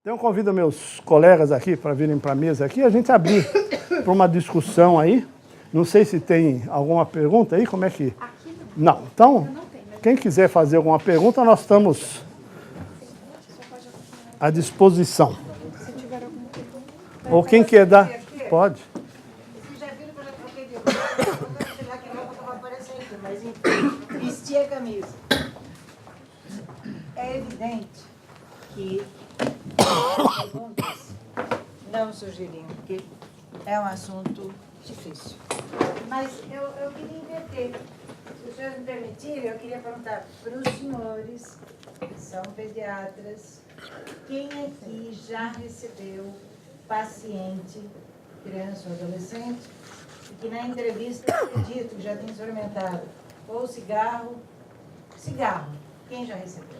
Então eu convido meus colegas aqui para virem para a mesa aqui, a gente abrir para uma discussão aí. Não sei se tem alguma pergunta aí, como é que... Aqui não. Não, então, quem quiser fazer alguma pergunta, nós estamos à disposição. Se tiver alguma pergunta. Ou quem quer dar... Pode. Vocês já viram que eu já troquei de roupa? Sei lá que roupa estava aparecendo, mas enfim, vesti a camisa. É evidente que as perguntas não surgiriam, porque é um assunto difícil. Mas eu queria inverter. Se os senhores me permitirem, eu queria perguntar para os senhores, que são pediatras, quem aqui já recebeu paciente, criança ou adolescente, e que na entrevista foi dito que já tem experimentado ou cigarro, quem já recebeu?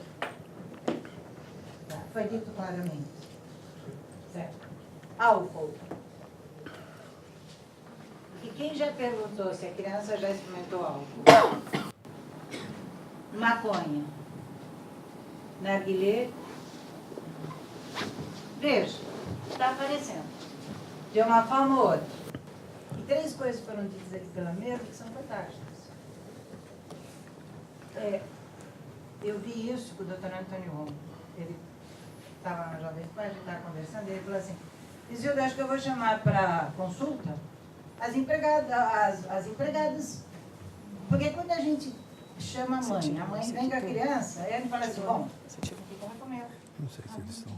Tá, foi dito claramente. Certo. Álcool. E quem já perguntou se a criança já experimentou álcool? Maconha. Narguilé. Veja, está aparecendo. De uma forma ou outra. E 3 coisas foram ditas aqui pela mesa que são fantásticas. Eu vi isso com o Dr. Antônio Romo. Ele estava na Jovem Pan, a gente estava conversando, e ele falou assim, Isilda, acho que eu vou chamar para consulta as empregadas, porque quando a gente chama a mãe vem com a criança, aí ele fala assim, bom, o que ela comeu? Não sei se eles são...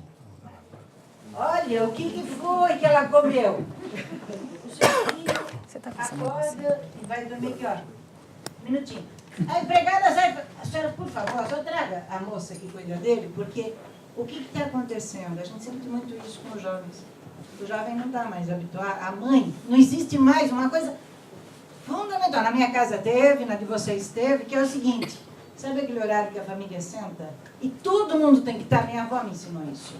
Olha, o que foi que ela comeu? O seu filho acorda e vai dormir que hora? Minutinho. A empregada sai, a senhora, por favor, só traga a moça que cuida dele, porque o que está acontecendo? A gente sempre tem muito isso com os jovens. O jovem não está mais habituado, a mãe, não existe mais uma coisa fundamental. Na minha casa teve, na de vocês teve, que é o seguinte, sabe aquele horário que a família senta? E todo mundo tem que estar, minha avó me ensinou isso.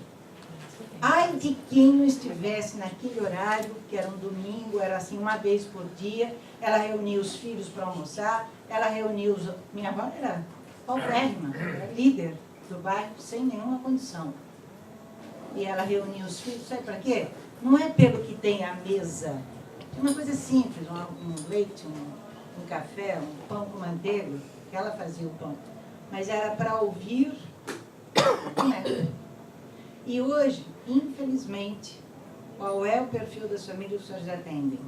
Ai de quem não estivesse naquele horário, que era um domingo, era assim uma vez por dia, ela reunia os filhos para almoçar, ela reunia os... Minha avó era paupérrima, era líder do bairro, sem nenhuma condição. E ela reunia os filhos, sabe para quê? Não é pelo que tem à mesa. É uma coisa simples, um leite, um café, um pão com manteiga, que ela fazia o pão. Mas era para ouvir o neto. E hoje, infelizmente, qual é o perfil das famílias que vocês atendem?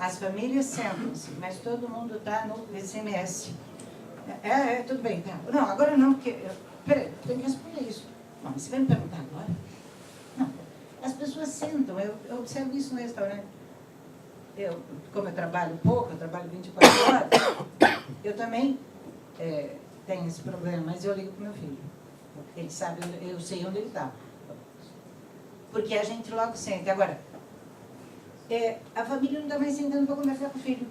As famílias sentam-se, mas todo mundo está no SMS. Tudo bem, tá. Não, agora não, porque... Peraí, eu tenho que responder isso. Não, mas você vai me perguntar agora? Não. As pessoas sentam, eu observo isso no restaurante. Como eu trabalho pouco, eu trabalho 24 horas, eu também tenho esse problema, mas eu ligo para o meu filho. Ele sabe, eu sei onde ele está. Porque a gente logo senta. Agora, a família não está mais sentando para conversar com o filho.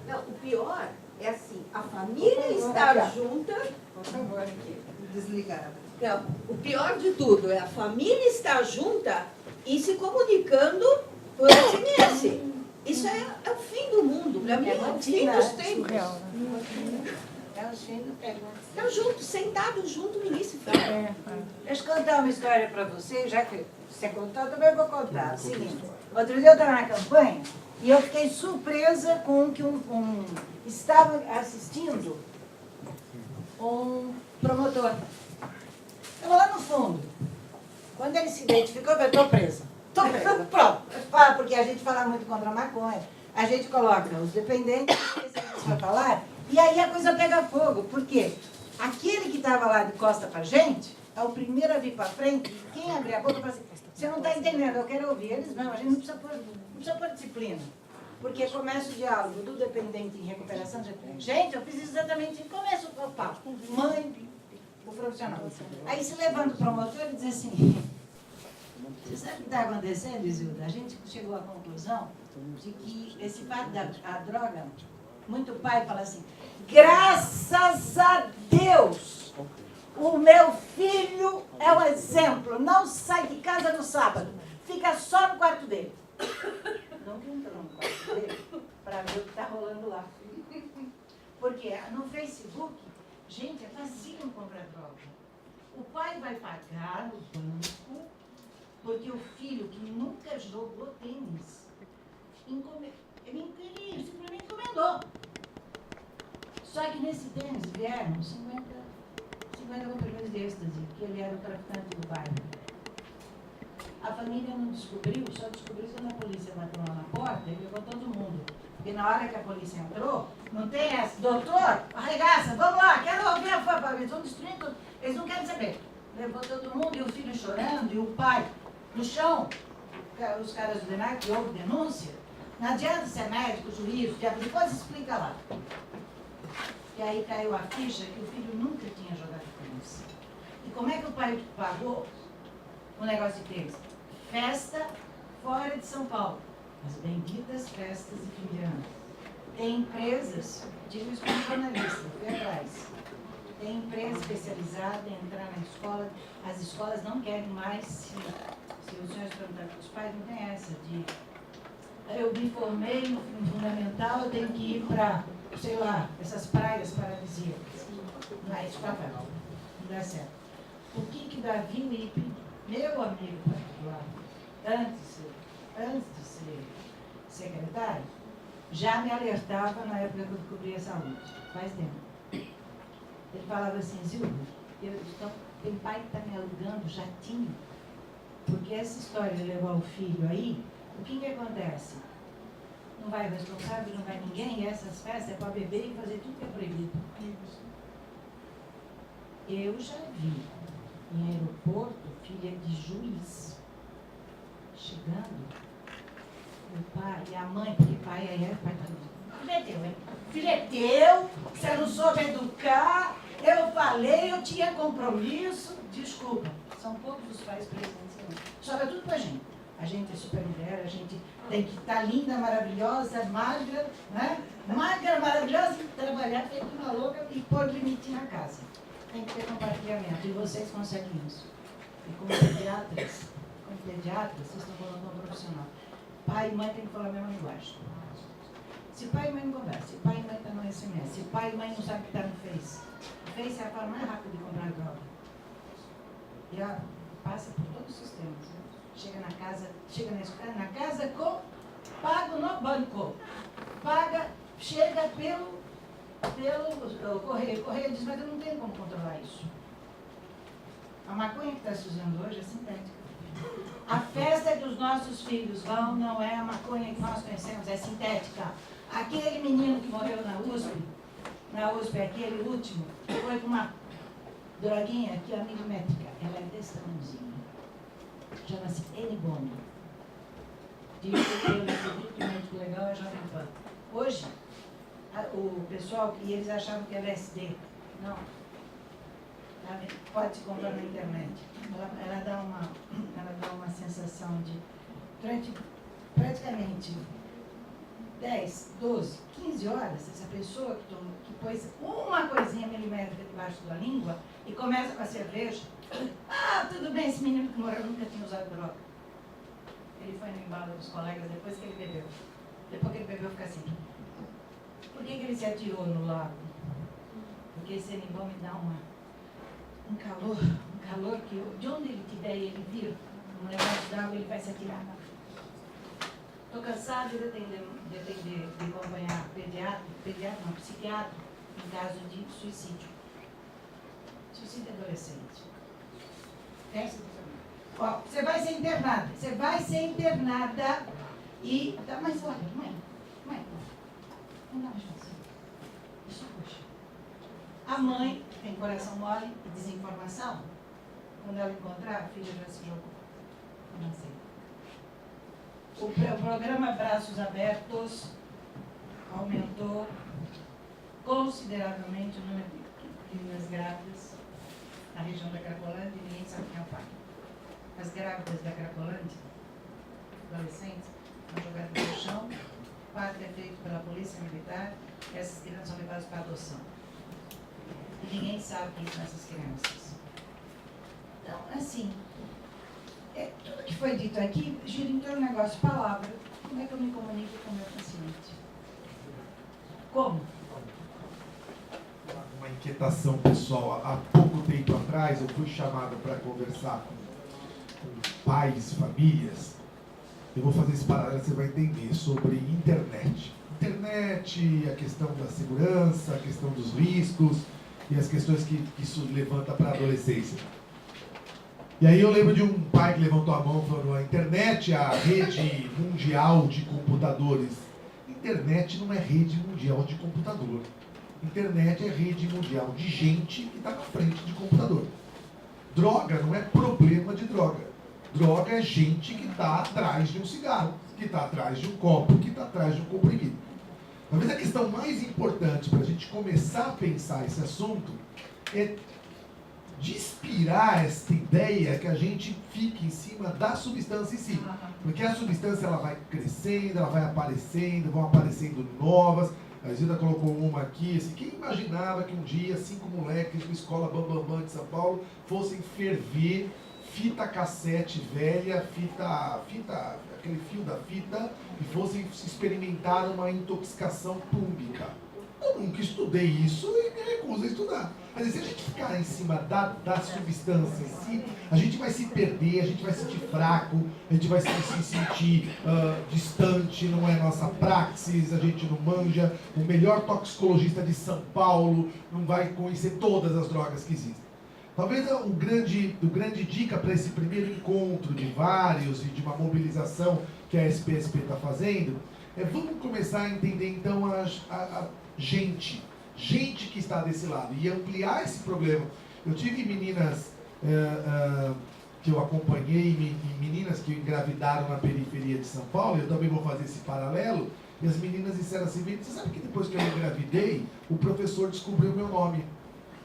Não, o pior é assim, a família está junta... Por favor, aqui, desligada. Não, o pior de tudo é a família estar junta e se comunicando por SMS. Isso é o fim do mundo. Para mim é o fim dos tempos. É os filhos pegam. Estão juntos, sentados junto, ninguém se fala. Deixa eu contar uma história para você, já que você contou, eu também vou contar. É o seguinte, outro dia eu estava na campanha e eu fiquei surpresa com que estava assistindo um promotor. Estava lá no fundo. Quando ele se identificou, eu falei, estou presa. Estou presa, pronto. Porque a gente fala muito contra a maconha, a gente coloca os dependentes, especialistas para falar, e aí a coisa pega fogo. Por quê? Aquele que estava lá de costa para a gente, é o primeiro a vir para frente, e quem abrir a boca fala assim, você não está entendendo, eu quero ouvir. Eles não, a gente não precisa pôr disciplina. Porque começa o diálogo do dependente em recuperação. Gente, eu fiz exatamente isso. Começa o papo. Mãe, o profissional. Aí se levanta o promotor e diz assim, você sabe o que está acontecendo, Isilda? A gente chegou à conclusão de que esse fato da droga, muito pai fala assim, graças a Deus, o meu filho é um exemplo, não sai de casa no sábado, fica só no quarto dele. Nunca entrou no quarto dele para ver o que está rolando lá. Porque no Facebook, gente, é fácil comprar droga. O pai vai pagar no banco Porque o filho que nunca jogou tênis, ele simplesmente encomendou. Só que nesse tênis vieram 50 comprimidos de êxtase, que ele era o traficante do bairro. A família não descobriu, só descobriu quando a polícia bateu lá na porta e levou todo mundo. Porque na hora que a polícia entrou, não tem essa, doutor, arregaça, vamos lá, quero ouvir a fofoca, eles vão destruir tudo, eles não querem saber. Levou todo mundo e o filho chorando e o pai no chão. Os caras do DENAR que houve denúncia, não adianta ser médico, juiz, depois explica lá. E aí caiu a ficha que o filho nunca tinha jogado tênis. E como é que o pai pagou o negócio de tênis? Festa fora de São Paulo. As benditas festas de fim de ano. Tem empresas, digo isso como jornalista, fui atrás. Tem empresa especializada em entrar na escola. As escolas não querem mais, se os senhores perguntarem para os pais, não tem essa de... Eu me formei no fundamental, eu tenho que ir para, sei lá, essas praias paradisíacas. Não é isso, papai. Não dá certo. O que Davi Lippe, meu amigo particular, antes de ser secretário, já me alertava na época que eu cobria saúde, faz tempo. Ele falava assim, Zilda, então, tem pai que está me alugando jatinho, porque essa história de levar o filho aí, o que acontece? Não vai o responsável, não vai ninguém, e essas festas é para beber e fazer tudo que é proibido. Eu já vi em aeroporto, filha de juiz, chegando, o pai e a mãe, porque pai aí é pai do filho é teu, hein? Filho é teu, você não soube educar, eu falei, eu tinha compromisso, desculpa, são poucos os pais presentes, sobra tudo pra gente. A gente é super mulher, a gente tem que estar linda, maravilhosa, magra, né? Magra, maravilhosa, e trabalhar feito uma louca e pôr limite na casa. Tem que ter compartilhamento, e vocês conseguem isso. E como pediatras, vocês estão falando como profissional. Pai e mãe têm que falar a mesma linguagem. Se pai e mãe não conversam, se pai e mãe estão no SMS, se pai e mãe não sabem o que está no Face, o Face é a forma mais rápida de comprar droga. E ela passa por todos os sistemas. Né? Chega na casa, na casa com, pago no banco. Paga, chega pelo correio. O correio diz, mas eu não tenho como controlar isso. A maconha que está se usando hoje é sintética. A festa que os nossos filhos vão não é a maconha que nós conhecemos, é sintética. Aquele menino que morreu na USP, aquele último, foi com uma droguinha aqui, a milimétrica. Ela é desse tamanhozinho. Chama-se N-Bomb. Diz que o Instituto Médico Legal é Jovem Pan. Hoje, o pessoal, e eles achavam que é LSD. Não. Pode se comprar na internet. Ela dá uma sensação de, durante praticamente 10, 12, 15 horas, essa pessoa que pôs uma coisinha milimétrica debaixo da língua e começa com a cerveja, tudo bem, esse menino que morreu nunca tinha usado droga. Ele foi no embalo dos colegas depois que ele bebeu. Depois que ele bebeu, fica assim. Por que ele se atirou no lago? Porque esse animal me dá um calor que de onde ele tiver e ele vir um negócio d'água, ele vai se atirar. Estou cansada de acompanhar psiquiatra em caso de suicídio. Suicídio adolescente. Você vai ser internada e... Mas olha, mãe, não dá mais fácil. Isso puxa. A mãe tem coração mole e desinformação. Quando ela encontrar, a filha já se jogou. Não sei. O programa Braços Abertos aumentou consideravelmente o número de meninas grávidas na região da Cracolândia e ninguém sabe quem é o pai. As grávidas da Cracolândia, adolescentes, são jogadas no chão, o parto é feito pela polícia militar, essas crianças são levadas para adoção. E ninguém sabe quem são essas crianças. Então, assim, tudo que foi dito aqui gira em torno do negócio palavra. Como é que eu me comunico com o meu paciente? Como? Uma inquietação pessoal. Há pouco tempo atrás eu fui chamado para conversar com pais, famílias, eu vou fazer esse paralelo, você vai entender, sobre internet. Internet, a questão da segurança, a questão dos riscos e as questões que isso levanta para a adolescência. E aí eu lembro de um pai que levantou a mão falando: a internet é a rede mundial de computadores. Internet não é rede mundial de computador. Internet é rede mundial de gente que está na frente de computador. Droga não é problema de droga. Droga é gente que está atrás de um cigarro, que está atrás de um copo, que está atrás de um comprimido. Talvez a questão mais importante para a gente começar a pensar esse assunto é despirar essa ideia que a gente fique em cima da substância em si. Porque a substância ela vai crescendo, ela vai aparecendo, vão aparecendo novas. A Zilda colocou uma aqui, assim, quem imaginava que um dia 5 moleques da escola Bambambam de São Paulo fossem ferver fita cassete velha, aquele fio da fita, e fossem experimentar uma intoxicação pública. Eu nunca estudei isso e me recuso a estudar. Mas se a gente ficar em cima da substância em si, a gente vai se perder, a gente vai se sentir fraco, a gente vai se sentir distante, não é nossa praxis, a gente não manja. O melhor toxicologista de São Paulo não vai conhecer todas as drogas que existem. Talvez o grande dica para esse primeiro encontro de vários e de uma mobilização que a SPSP está fazendo é: vamos começar a entender então a gente que está desse lado e ampliar esse problema. Eu tive meninas que eu acompanhei, meninas que engravidaram na periferia de São Paulo, eu também vou fazer esse paralelo, e as meninas disseram assim: você sabe que depois que eu engravidei, o professor descobriu meu nome.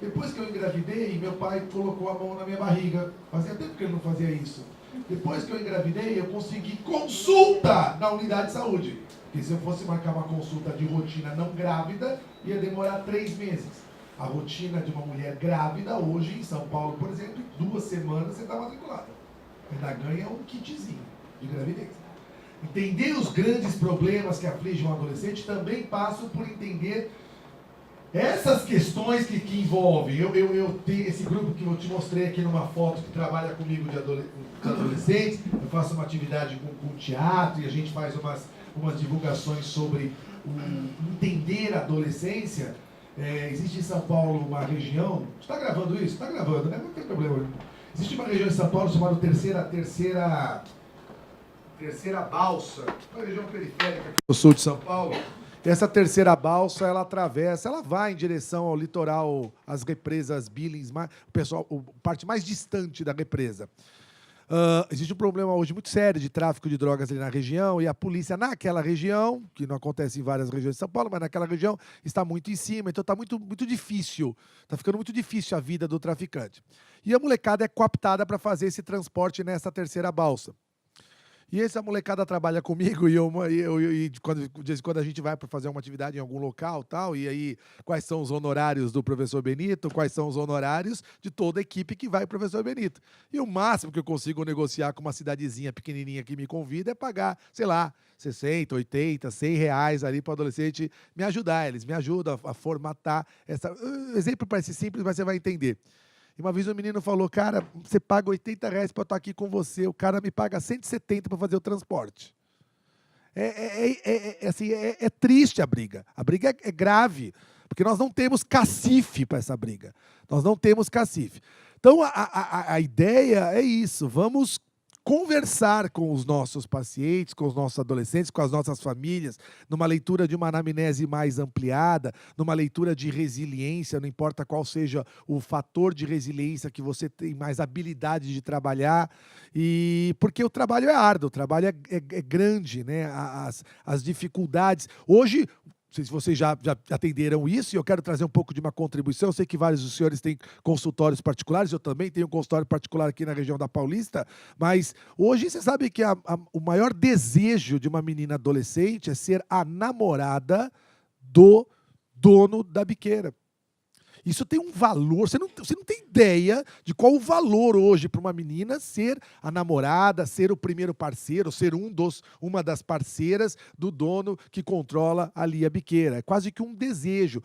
Depois que eu engravidei, meu pai colocou a mão na minha barriga. Fazia tempo que ele não fazia isso. Depois que eu engravidei, eu consegui consulta na unidade de saúde. Porque se eu fosse marcar uma consulta de rotina não grávida, ia demorar 3 meses. A rotina de uma mulher grávida, hoje em São Paulo, por exemplo, em 2 semanas você está matriculada. Ainda ganha um kitzinho de gravidez. Entender os grandes problemas que afligem um adolescente também passa por entender essas questões que envolvem. Eu tenho esse grupo que eu te mostrei aqui numa foto que trabalha comigo de adolescentes. Eu faço uma atividade com teatro e a gente faz umas divulgações sobre entender a adolescência. Existe em São Paulo uma região... Está gravando isso? Está gravando, né? Não tem problema. Existe uma região em São Paulo chamada terceira balsa, uma região periférica aqui no sul de São Paulo. Essa terceira balsa, ela atravessa, ela vai em direção ao litoral, às represas Billings, a parte mais distante da represa. Existe um problema hoje muito sério de tráfico de drogas ali na região, e a polícia naquela região, que não acontece em várias regiões de São Paulo, mas naquela região está muito em cima, então está muito difícil, está ficando muito difícil a vida do traficante. E a molecada é cooptada para fazer esse transporte nessa terceira balsa. E essa molecada trabalha comigo e de vez em quando a gente vai para fazer uma atividade em algum local, tal, e aí quais são os honorários do professor Benito, quais são os honorários de toda a equipe que vai para o professor Benito. E o máximo que eu consigo negociar com uma cidadezinha pequenininha que me convida é pagar, sei lá, 60, 80, 100 reais ali para o adolescente me ajudar. Eles me ajudam a formatar essa... O exemplo parece simples, mas você vai entender. E uma vez um menino falou: cara, você paga 80 reais para eu estar aqui com você, o cara me paga 170 para fazer o transporte. É triste a briga. A briga é grave, porque nós não temos cacife para essa briga. Nós não temos cacife. Então, a ideia é isso. Vamos conversar com os nossos pacientes, com os nossos adolescentes, com as nossas famílias, numa leitura de uma anamnese mais ampliada, numa leitura de resiliência, não importa qual seja o fator de resiliência que você tem mais habilidade de trabalhar, e porque o trabalho é árduo, o trabalho é grande, né? As dificuldades. Hoje, não sei se vocês já atenderam isso, e eu quero trazer um pouco de uma contribuição. Eu sei que vários dos senhores têm consultórios particulares, eu também tenho um consultório particular aqui na região da Paulista, mas hoje você sabe que o maior desejo de uma menina adolescente é ser a namorada do dono da biqueira. Isso tem um valor, você não tem ideia de qual o valor hoje para uma menina ser a namorada, ser o primeiro parceiro, ser uma das parceiras do dono que controla ali a biqueira. É quase que um desejo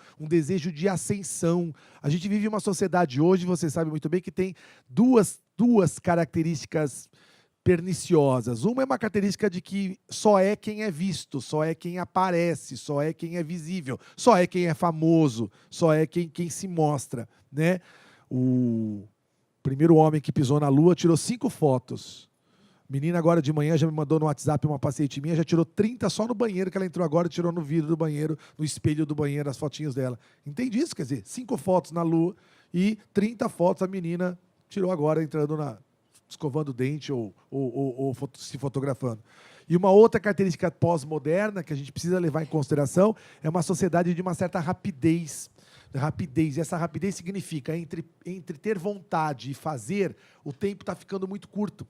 de ascensão. A gente vive uma sociedade hoje, você sabe muito bem, que tem duas características perniciosas. Uma é uma característica de que só é quem é visto, só é quem aparece, só é quem é visível, só é quem é famoso, só é quem se mostra, né? O primeiro homem que pisou na Lua tirou 5 fotos. Menina agora de manhã já me mandou no WhatsApp, uma paciente minha, já tirou 30 só no banheiro, que ela entrou agora e tirou no vidro do banheiro, no espelho do banheiro, as fotinhos dela. Entende isso? Quer dizer, 5 fotos na Lua e 30 fotos a menina tirou agora entrando escovando o dente ou se fotografando. E uma outra característica pós-moderna que a gente precisa levar em consideração é uma sociedade de uma certa rapidez. E essa rapidez significa, entre ter vontade e fazer, o tempo está ficando muito curto.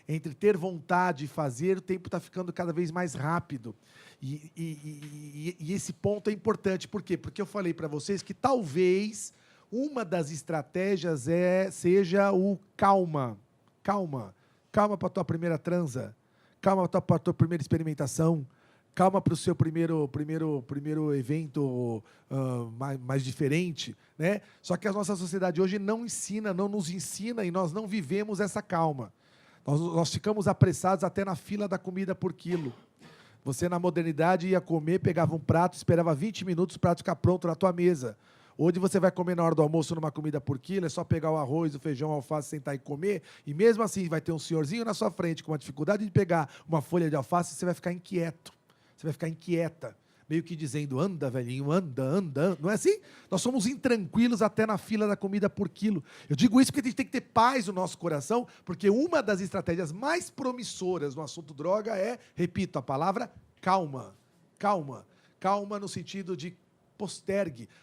Entre ter vontade e fazer, o tempo está ficando cada vez mais rápido. E esse ponto é importante. Por quê? Porque eu falei para vocês que talvez uma das estratégias seja o calma. Calma. Calma para a tua primeira transa. Calma para a tua primeira experimentação. Calma para o seu primeiro evento mais diferente, né? Só que a nossa sociedade hoje não nos ensina e nós não vivemos essa calma. Nós ficamos apressados até na fila da comida por quilo. Você, na modernidade, ia comer, pegava um prato, esperava 20 minutos, o prato ficar pronto na tua mesa. Hoje você vai comer na hora do almoço numa comida por quilo, é só pegar o arroz, o feijão, a alface, sentar e comer, e mesmo assim vai ter um senhorzinho na sua frente com uma dificuldade de pegar uma folha de alface, você vai ficar inquieto. Você vai ficar inquieta, meio que dizendo, anda, velhinho, anda. Não é assim? Nós somos intranquilos até na fila da comida por quilo. Eu digo isso porque a gente tem que ter paz no nosso coração, porque uma das estratégias mais promissoras no assunto droga é, repito, a palavra calma. Calma. Calma no sentido de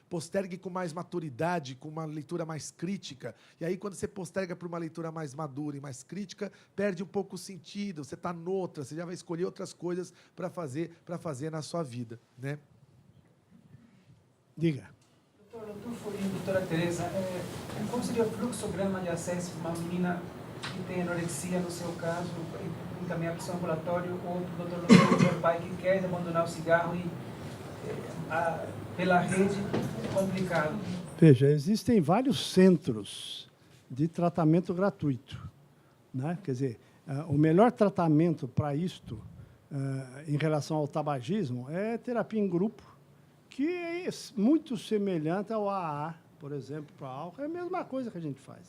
postergue com mais maturidade, com uma leitura mais crítica. E aí, quando você posterga para uma leitura mais madura e mais crítica, perde um pouco o sentido, você está noutra, você já vai escolher outras coisas para fazer na sua vida, né? Diga. Doutor Tufo e doutora Tereza, como seria o fluxograma de acesso para uma menina que tem anorexia, no seu caso, encaminhar para o seu ambulatório, ou para o doutor pai que quer abandonar o cigarro e pela rede é complicado? Veja, existem vários centros de tratamento gratuito, né? Quer dizer, o melhor tratamento para isto, em relação ao tabagismo, é terapia em grupo, que é muito semelhante ao AA, por exemplo, para álcool, é a mesma coisa que a gente faz,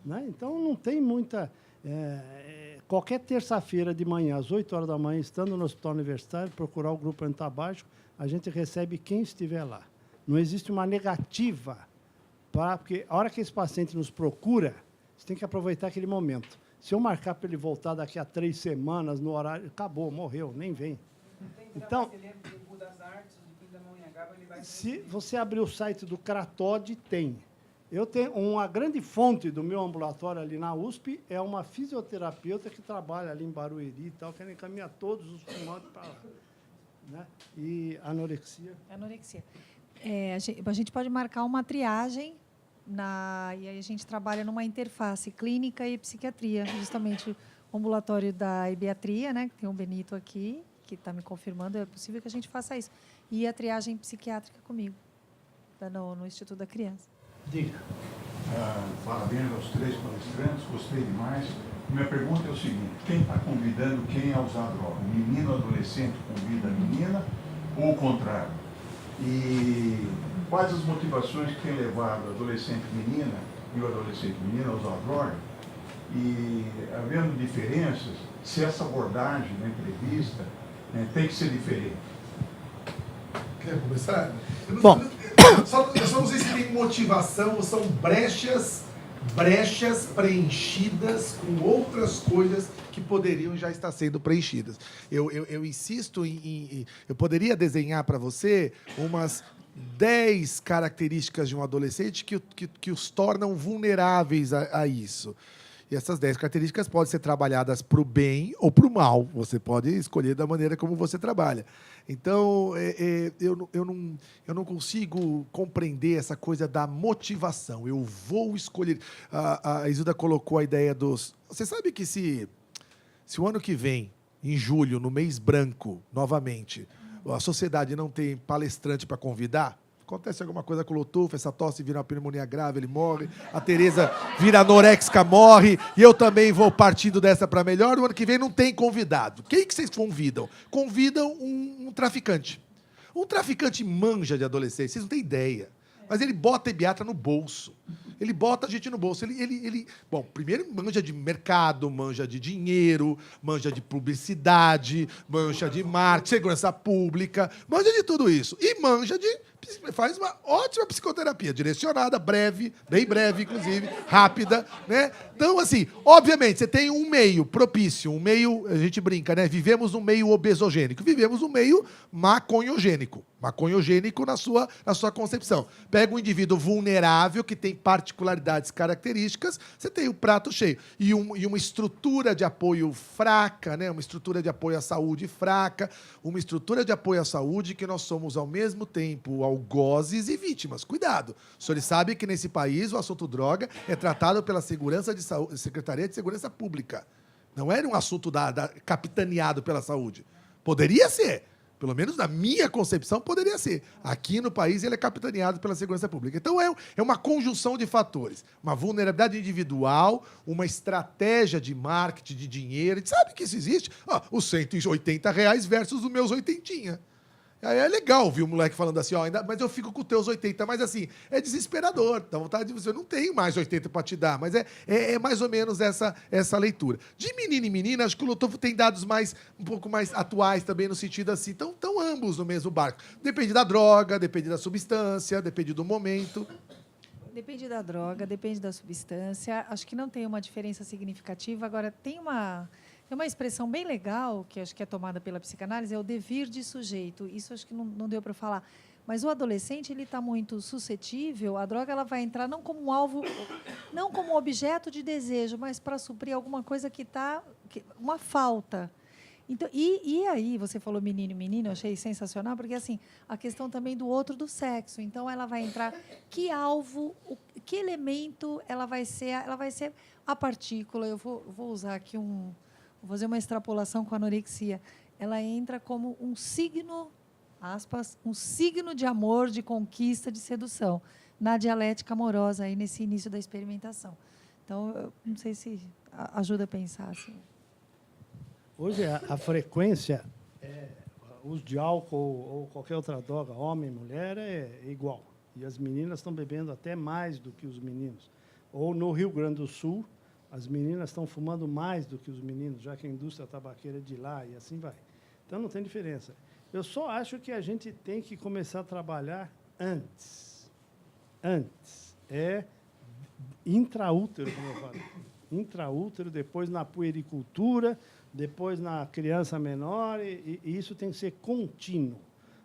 né? Então, não tem muita... qualquer terça-feira de manhã, às 8 horas da manhã, estando no hospital universitário, procurar o grupo antitabágico, a gente recebe quem estiver lá. Não existe uma negativa, porque a hora que esse paciente nos procura, você tem que aproveitar aquele momento. Se eu marcar para ele voltar daqui a 3 semanas, no horário, acabou, morreu, nem vem. Então, se você abrir o site do Cratod, tem. Eu tenho uma grande fonte do meu ambulatório ali na USP, é uma fisioterapeuta que trabalha ali em Barueri e tal, que ela encaminha todos os fumantes para lá. Né? E anorexia? Anorexia. A gente pode marcar uma triagem, e aí a gente trabalha numa interface clínica e psiquiatria, justamente o ambulatório da Ibiatria, né, que tem o Benito aqui, que está me confirmando, é possível que a gente faça isso. E a triagem psiquiátrica comigo, no Instituto da Criança. Diga. Parabéns aos 3 palestrantes, gostei demais. Minha pergunta é o seguinte, quem está convidando quem a usar droga? O menino adolescente convida a menina ou o contrário? E quais as motivações que têm levado a adolescente menina e o adolescente menino a usar droga? E, havendo diferenças, se essa abordagem na entrevista tem que ser diferente. Quer começar? Bom. Eu só não sei se tem motivação ou são brechas preenchidas com outras coisas que poderiam já estar sendo preenchidas. Eu insisto eu poderia desenhar para você umas 10 características de um adolescente que os tornam vulneráveis a isso. E essas 10 características podem ser trabalhadas para o bem ou para o mal. Você pode escolher da maneira como você trabalha. Então, eu não consigo compreender essa coisa da motivação. Eu vou escolher... A Isilda colocou a ideia dos... Você sabe que se o ano que vem, em julho, no mês branco, novamente, a sociedade não tem palestrante para convidar, Acontece alguma coisa com o Lotufo, essa tosse vira uma pneumonia grave, ele morre. A Tereza vira anorexica, morre. E eu também vou partindo dessa para melhor. O ano que vem não tem convidado. Quem que vocês convidam? Convidam um traficante. Um traficante manja de adolescente, vocês não têm ideia. Mas ele bota a Ibiatra no bolso. Ele bota a gente no bolso. Bom, primeiro manja de mercado, manja de dinheiro, manja de publicidade, manja de marketing, segurança pública, manja de tudo isso. E manja de... Faz uma ótima psicoterapia, direcionada, breve, bem breve, inclusive, rápida, né? Então, assim, obviamente, você tem um meio propício, um meio, a gente brinca, né? Vivemos num meio obesogênico, vivemos num meio maconhogênico. Maconhogênico na sua concepção. Pega um indivíduo vulnerável, que tem particularidades características, você tem o prato cheio. E uma estrutura de apoio fraca, né? Uma estrutura de apoio à saúde fraca, uma estrutura de apoio à saúde que nós somos, ao mesmo tempo, algozes e vítimas. Cuidado. O senhor sabe que, nesse país, o assunto droga é tratado pela Secretaria de Segurança Pública. Não era um assunto capitaneado pela saúde. Poderia ser. Pelo menos na minha concepção, poderia ser. Aqui no país, ele é capitaneado pela segurança pública. Então, é uma conjunção de fatores. Uma vulnerabilidade individual, uma estratégia de marketing, de dinheiro. A gente sabe que isso existe. Os R$180 versus os meus 80. Aí é legal ouvir o moleque falando assim, mas eu fico com os teus 80. Mas, assim, é desesperador. Dá vontade de dizer, eu não tenho mais 80 para te dar. Mas é mais ou menos essa leitura. De menino e menina, acho que o Lotufo tem dados um pouco mais atuais também, no sentido assim, estão ambos no mesmo barco. Depende da droga, depende da substância, depende do momento. Depende da droga, depende da substância. Acho que não tem uma diferença significativa. Agora, tem uma expressão bem legal, que acho que é tomada pela psicanálise, é o devir de sujeito. Isso acho que não deu para falar. Mas o adolescente, ele está muito suscetível, a droga ela vai entrar não como um alvo, não como objeto de desejo, mas para suprir alguma coisa uma falta. Então, e aí, você falou menino e menina, eu achei sensacional, porque assim, a questão também do outro, do sexo. Então, ela vai entrar, que alvo, que elemento ela vai ser a partícula. Eu vou usar aqui vou fazer uma extrapolação com a anorexia. Ela entra como um signo, aspas, um signo de amor, de conquista, de sedução, na dialética amorosa, aí nesse início da experimentação. Então, eu não sei se ajuda a pensar assim. Hoje, a frequência, uso de álcool ou qualquer outra droga, homem, mulher, é igual. E as meninas estão bebendo até mais do que os meninos. Ou no Rio Grande do Sul, as meninas estão fumando mais do que os meninos, já que a indústria tabaqueira é de lá e assim vai. Então, não tem diferença. Eu só acho que a gente tem que começar a trabalhar antes. Antes. É intraútero, como eu falo. Intraútero, depois na puericultura, depois na criança menor, e isso tem que ser contínuo.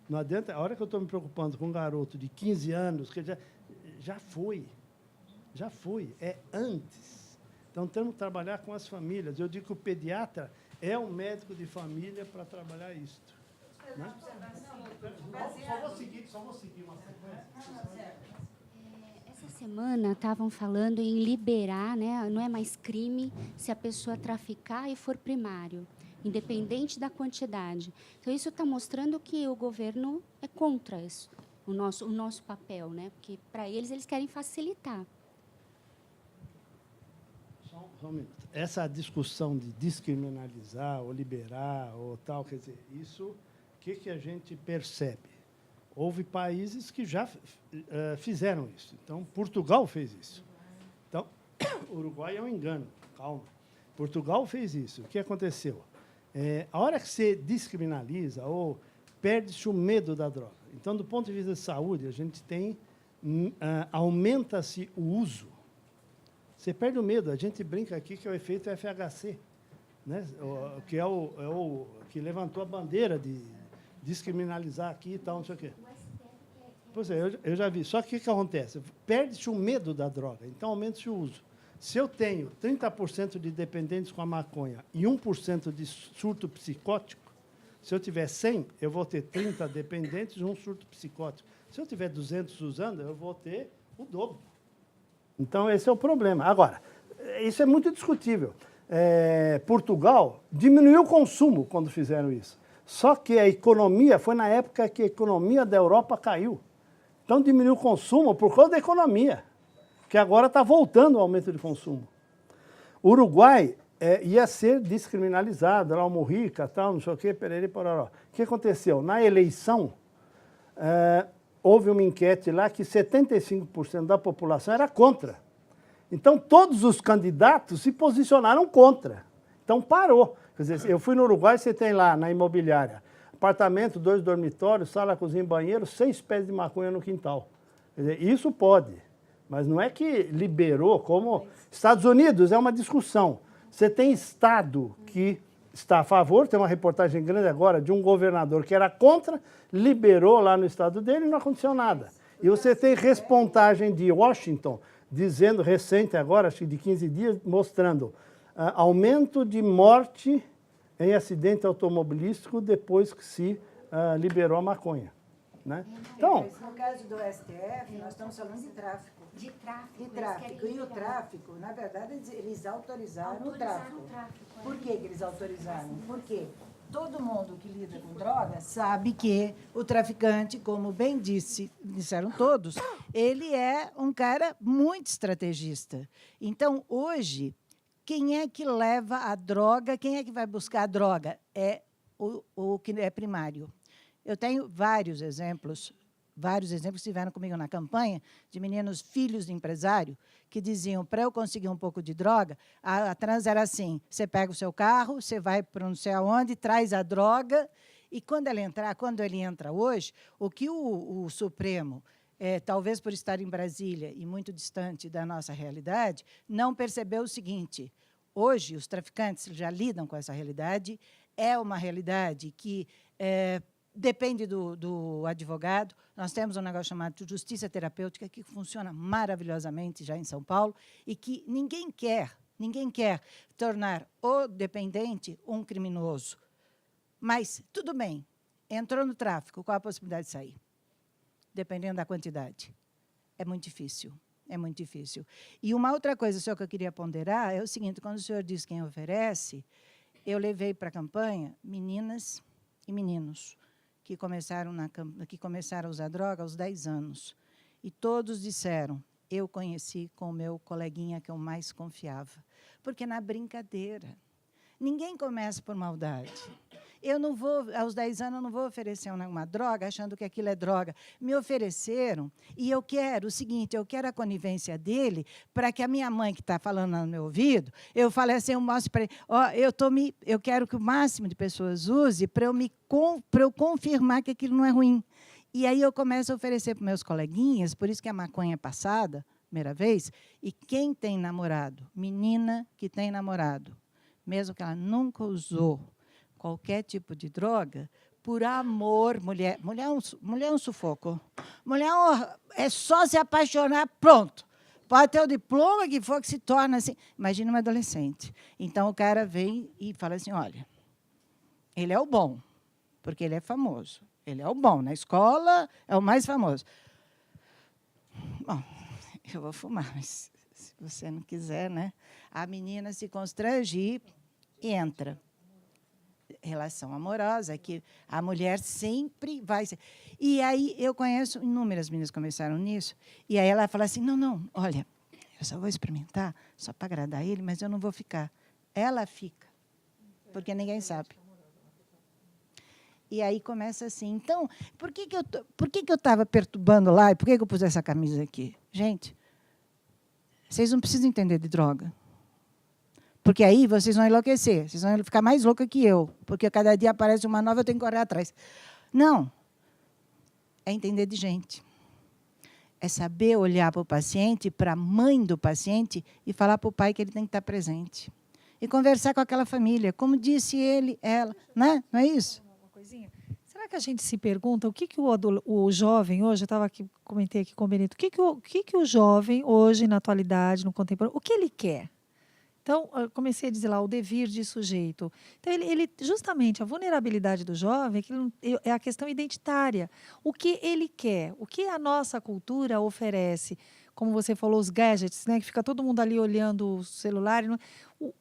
Não adianta, a hora que eu estou me preocupando com um garoto de 15 anos, que já foi, é antes. Então, temos que trabalhar com as famílias. Eu digo que o pediatra é um médico de família para trabalhar isso. Né? Só vou seguir uma sequência. Essa semana estavam falando em liberar, né? Não é mais crime se a pessoa traficar e for primário, independente da quantidade. Então, isso está mostrando que o governo é contra isso, o nosso papel, né? Porque, para eles querem facilitar. Só um minuto. Essa discussão de descriminalizar ou liberar ou tal, quer dizer, isso, o que a gente percebe? Houve países que já fizeram isso. Então, Portugal fez isso. Então, o Uruguai é um engano, calma. Portugal fez isso. O que aconteceu? A hora que você descriminaliza, ou perde-se o medo da droga. Então, do ponto de vista de saúde, a gente tem, aumenta-se o uso. Você perde o medo. A gente brinca aqui que é o efeito FHC, né? Que é o que levantou a bandeira de descriminalizar aqui e tal, não sei o quê. Pois é, eu já vi. Só que o que acontece? Perde-se o medo da droga, então aumenta-se o uso. Se eu tenho 30% de dependentes com a maconha e 1% de surto psicótico, se eu tiver 100, eu vou ter 30 dependentes e um surto psicótico. Se eu tiver 200 usando, eu vou ter o dobro. Então, esse é o problema. Agora, isso é muito discutível. Portugal diminuiu o consumo quando fizeram isso. Só que a economia, foi na época que a economia da Europa caiu. Então, diminuiu o consumo por causa da economia, que agora está voltando o aumento de consumo. O Uruguai ia ser descriminalizado, lá o Mujica, tal, não sei o quê, perere, pororó. O que aconteceu? Na eleição, houve uma enquete lá que 75% da população era contra. Então, todos os candidatos se posicionaram contra. Então, parou. Quer dizer, eu fui no Uruguai, você tem lá, na imobiliária, apartamento, 2 dormitórios, sala, cozinha e banheiro, 6 pés de maconha no quintal. Quer dizer, isso pode, mas não é que liberou, como Estados Unidos, é uma discussão. Você tem estado que está a favor, tem uma reportagem grande agora de um governador que era contra, liberou lá no estado dele e não aconteceu nada. E você tem reportagem de Washington, dizendo, recente agora, acho que de 15 dias, mostrando aumento de morte em acidente automobilístico depois que se liberou a maconha. Né? Então, no caso do STF, nós estamos falando de tráfico. De tráfico. De tráfico. E o tráfico, na verdade, eles autorizaram o tráfico. Por que eles autorizaram? Porque todo mundo que lida com droga sabe que o traficante, como bem disseram todos, ele é um cara muito estrategista. Então, hoje, quem é que leva a droga, quem é que vai buscar a droga? É o que é primário. Eu tenho vários exemplos que estiveram comigo na campanha, de meninos filhos de empresário, que diziam, para eu conseguir um pouco de droga, a trans era assim, você pega o seu carro, você vai para não sei aonde, traz a droga, e quando ele entra hoje, o que o Supremo, talvez por estar em Brasília e muito distante da nossa realidade, não percebeu o seguinte, hoje os traficantes já lidam com essa realidade, é uma realidade que depende do advogado. Nós temos um negócio chamado justiça terapêutica, que funciona maravilhosamente já em São Paulo, e que ninguém quer tornar o dependente um criminoso. Mas, tudo bem, entrou no tráfico, qual a possibilidade de sair? Dependendo da quantidade. É muito difícil. É muito difícil. E uma outra coisa só que eu queria ponderar é o seguinte, quando o senhor diz quem oferece, eu levei para a campanha meninas e meninos que começaram a usar droga aos 10 anos. E todos disseram, eu conheci com o meu coleguinha que eu mais confiava. Porque na brincadeira, ninguém começa por maldade. Eu não vou, aos 10 anos, eu não vou oferecer uma droga achando que aquilo é droga. Me ofereceram, e eu quero o seguinte, eu quero a conivência dele para que a minha mãe, que está falando no meu ouvido, eu fale assim, eu mostro para ele, eu quero que o máximo de pessoas use para eu confirmar que aquilo não é ruim. E aí eu começo a oferecer para meus coleguinhas, por isso que a maconha é passada, primeira vez, e quem tem namorado, menina que tem namorado, mesmo que ela nunca usou qualquer tipo de droga, por amor, mulher é um sufoco. Mulher é só se apaixonar, pronto. Pode ter o diploma que for que se torna assim. Imagina uma adolescente. Então, o cara vem e fala assim, olha, ele é o bom, porque ele é famoso. Ele é o bom. Na escola, é o mais famoso. Bom, eu vou fumar, mas se você não quiser, né? A menina se constrange e entra. Relação amorosa, que a mulher sempre vai ser. E aí eu conheço inúmeras meninas que começaram nisso, e aí ela fala assim, não, olha, eu só vou experimentar, só para agradar ele, mas eu não vou ficar. Ela fica, porque ninguém sabe. E aí começa assim. Então, por que eu estava perturbando lá, e por que eu pus essa camisa aqui? Gente, vocês não precisam entender de droga. Porque aí vocês vão enlouquecer, vocês vão ficar mais louca que eu, porque cada dia aparece uma nova, eu tenho que correr atrás. Não. É entender de gente. É saber olhar para o paciente, para a mãe do paciente, e falar para o pai que ele tem que estar presente. E conversar com aquela família, como disse ele, ela. Né? Não é isso? Uma coisinha. Será que a gente se pergunta o que o jovem hoje, eu estava aqui, comentei aqui com o Benito, o que o jovem hoje, na atualidade, no contemporâneo, o que ele quer? Então, eu comecei a dizer lá, o devir de sujeito. Então, justamente, a vulnerabilidade do jovem é a questão identitária. O que ele quer? O que a nossa cultura oferece? Como você falou, os gadgets, né, que fica todo mundo ali olhando o celular.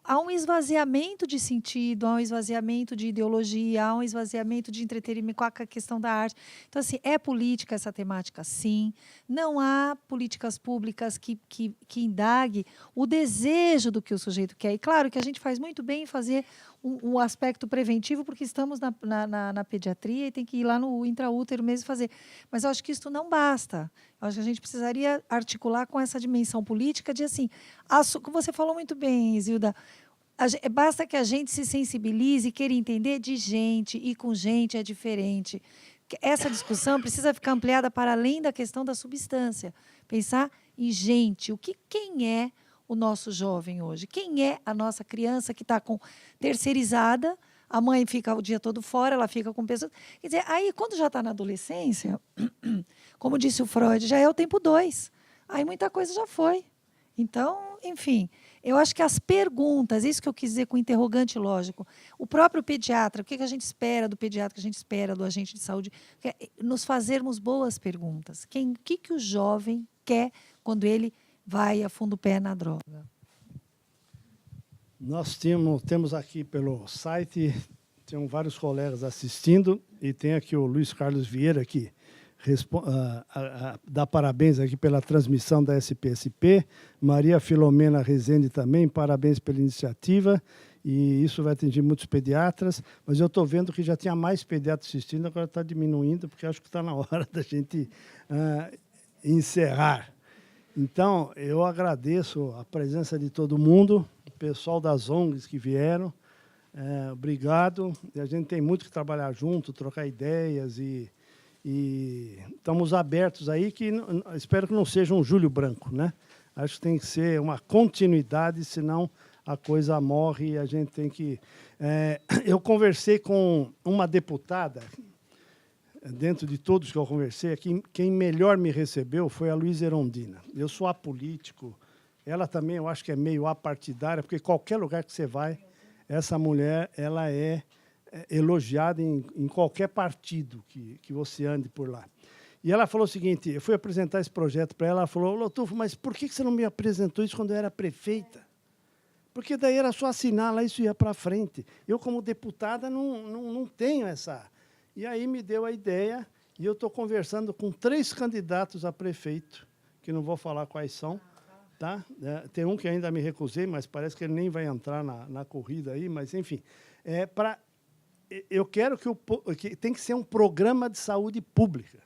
há um esvaziamento de sentido, há um esvaziamento de ideologia, há um esvaziamento de entretenimento com a questão da arte. Então, assim, é política essa temática, sim. Não há políticas públicas que indague o desejo do que o sujeito quer. E, claro, que a gente faz muito bem em fazer um aspecto preventivo, porque estamos na pediatria e tem que ir lá no intraútero mesmo fazer. Mas eu acho que isso não basta. Eu acho que a gente precisaria articular com essa dimensão política de, assim, como você falou muito bem, Zilda, basta que a gente se sensibilize e queira entender de gente, e com gente é diferente. Essa discussão precisa ficar ampliada para além da questão da substância. Pensar em gente, quem é o nosso jovem hoje? Quem é a nossa criança que está terceirizada? A mãe fica o dia todo fora, ela fica com pessoas... Quer dizer, aí, quando já está na adolescência, como disse o Freud, já é o tempo 2. Aí muita coisa já foi. Então, enfim, eu acho que as perguntas, isso que eu quis dizer com interrogante lógico, o próprio pediatra, o que a gente espera do pediatra, o que a gente espera do agente de saúde, nos fazermos boas perguntas. O que o jovem quer quando ele vai a fundo pé na droga? Nós temos aqui pelo site, tem vários colegas assistindo, e tem aqui o Luiz Carlos Vieira, que dá parabéns aqui pela transmissão da SPSP, Maria Filomena Rezende também, parabéns pela iniciativa, e isso vai atingir muitos pediatras, mas eu estou vendo que já tinha mais pediatras assistindo, agora está diminuindo, porque acho que está na hora da gente encerrar. Então, eu agradeço a presença de todo mundo, o pessoal das ONGs que vieram, obrigado. E a gente tem muito que trabalhar junto, trocar ideias, e estamos abertos aí, que espero que não seja um Júlio Branco, né? Acho que tem que ser uma continuidade, senão a coisa morre e a gente tem que... eu conversei com uma deputada, dentro de todos que eu conversei aqui, quem melhor me recebeu foi a Luísa Erondina. Eu sou apolítico, ela também eu acho que é meio apartidária, porque qualquer lugar que você vai, essa mulher ela é elogiada em qualquer partido que você ande por lá. E ela falou o seguinte, eu fui apresentar esse projeto para ela, ela falou, Lotufo, mas por que você não me apresentou isso quando eu era prefeita? Porque daí era só assinar lá e isso ia para frente. Eu, como deputada, não tenho essa... E aí me deu a ideia, e eu estou conversando com 3 candidatos a prefeito, que não vou falar quais são, tá? Tem um que ainda me recusei, mas parece que ele nem vai entrar na corrida aí, mas, enfim. Eu quero que tem que ser um programa de saúde pública.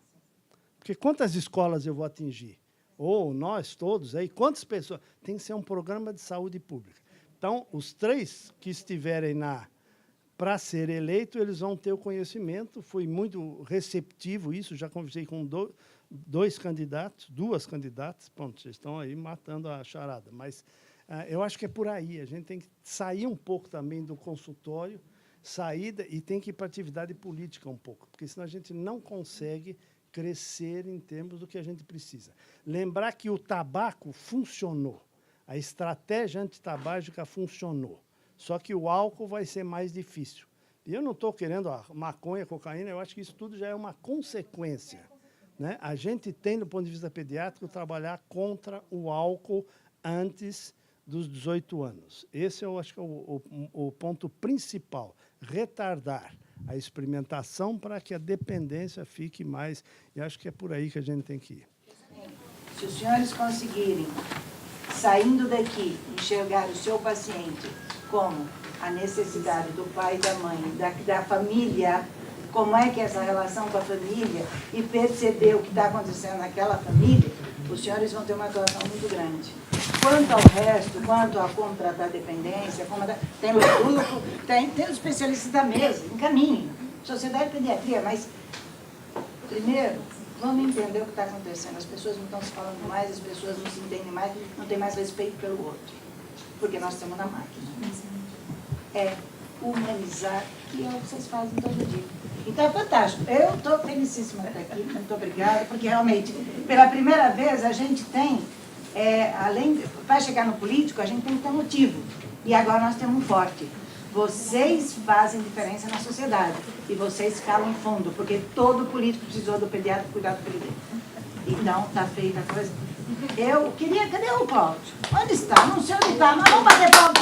Porque quantas escolas eu vou atingir? Ou nós todos aí, quantas pessoas? Tem que ser um programa de saúde pública. Então, os 3 que estiverem para ser eleito, eles vão ter o conhecimento. Foi muito receptivo isso, já conversei com 2 candidatos, 2 candidatas, pronto, vocês estão aí matando a charada, mas eu acho que é por aí, a gente tem que sair um pouco também do consultório, e tem que ir para a atividade política um pouco, porque senão a gente não consegue crescer em termos do que a gente precisa. Lembrar que o tabaco funcionou, a estratégia antitabágica funcionou, só que o álcool vai ser mais difícil. E eu não estou querendo a maconha, a cocaína, eu acho que isso tudo já é uma consequência, né? A gente tem, do ponto de vista pediátrico, trabalhar contra o álcool antes dos 18 anos. Esse eu acho que é o ponto principal, retardar a experimentação para que a dependência fique mais... E acho que é por aí que a gente tem que ir. Se os senhores conseguirem, saindo daqui, enxergar o seu paciente como a necessidade do pai e da mãe, da família, como é que é essa relação com a família, e perceber o que está acontecendo naquela família, os senhores vão ter uma atuação muito grande. Quanto ao resto, quanto a como tratar a dependência, tem o grupo, tem os especialistas da mesa, encaminhem. Sociedade de Pediatria, mas, primeiro, vamos entender o que está acontecendo. As pessoas não estão se falando mais, as pessoas não se entendem mais, não tem mais respeito pelo outro. Porque nós estamos na máquina. É humanizar, que é o que vocês fazem todo dia. Então é fantástico. Eu estou felicíssima de estar aqui, muito obrigada, porque realmente, pela primeira vez, a gente tem, para chegar no político, a gente tem que ter motivo. E agora nós temos um forte. Vocês fazem diferença na sociedade. E vocês calam fundo, porque todo político precisou do pediatra cuidar do filho dele. Então, está feita a coisa. Eu queria... Cadê o Cláudio? Onde está? Não sei onde está, mas vamos bater palma.